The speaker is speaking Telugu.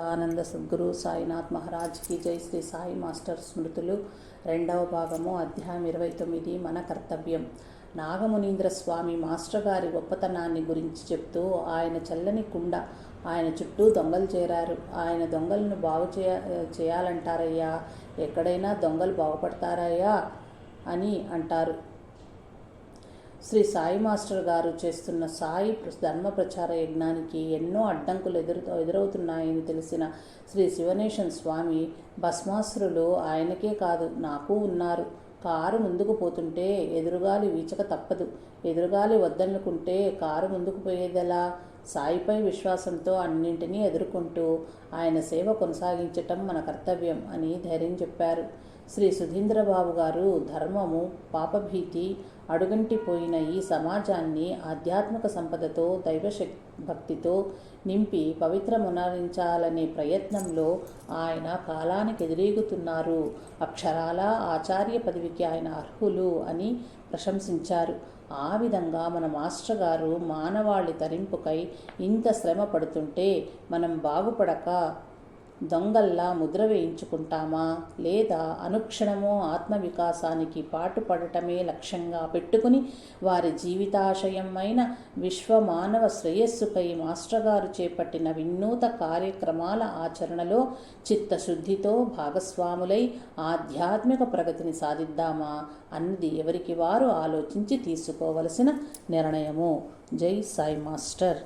ఆనంద సద్గురు సాయినాథ్ మహారాజ్ కి జై. శ్రీ సాయి మాస్టర్ స్మృతులు 2వ భాగము, అధ్యాయం 29. మన కర్తవ్యం. నాగమునీంద్ర స్వామి మాస్టర్ గారి గొప్పతనాన్ని గురించి చెప్తూ, ఆయన చల్లని కుండ, ఆయన చుట్టూ దొంగలు చేరారు. ఆయన దొంగలను బాగు చేయాలంటారయ్యా, ఎక్కడైనా దొంగలు బాగుపడతారయ్యా అని అంటారు. శ్రీ సాయి మాస్టర్ గారు చేస్తున్న సాయి ధర్మ ప్రచార యజ్ఞానికి ఎన్నో అడ్డంకులు ఎదురవుతున్నాయని తెలిసిన శ్రీ శివనేశన్ స్వామి, భస్మాసురులు ఆయనకే కాదు నాకు ఉన్నారు. కారు ముందుకు పోతుంటే ఎదురుగాలి వీచక తప్పదు. ఎదురుగాలి వద్దనుకుంటే కారు ముందుకు పోయేదెలా? సాయిపై విశ్వాసంతో అన్నింటినీ ఎదుర్కొంటూ ఆయన సేవ కొనసాగించటం మన కర్తవ్యం అని ధైర్యం చెప్పారు. శ్రీ సుధీంద్రబాబు గారు ధర్మము, పాపభీతి అడుగంటిపోయిన ఈ సమాజాన్ని ఆధ్యాత్మిక సంపదతో, భక్తితో నింపి పవిత్రమునరించాలనే ప్రయత్నంలో ఆయన కాలానికి ఎదురీగుతున్నారు. అక్షరాల ఆచార్య పదవికి ఆయన అర్హులు అని ప్రశంసించారు. ఆ విధంగా మన మాస్టర్ గారు మానవాళి తరింపుకై ఇంత శ్రమ పడుతుంటే మనం బాగుపడక దొంగల్లా ముద్ర వేయించుకుంటామా? లేదా అనుక్షణమో ఆత్మవికాసానికి పాటుపడటమే లక్ష్యంగా పెట్టుకుని వారి జీవితాశయమైన విశ్వమానవ శ్రేయస్సుకై మాస్టర్ గారు చేపట్టిన వినూత కార్యక్రమాల ఆచరణలో చిత్తశుద్ధితో భాగస్వాములై ఆధ్యాత్మిక ప్రగతిని సాధిద్దామా అన్నది ఎవరికి వారు ఆలోచించి తీసుకోవలసిన నిర్ణయము. జై సాయి మాస్టర్.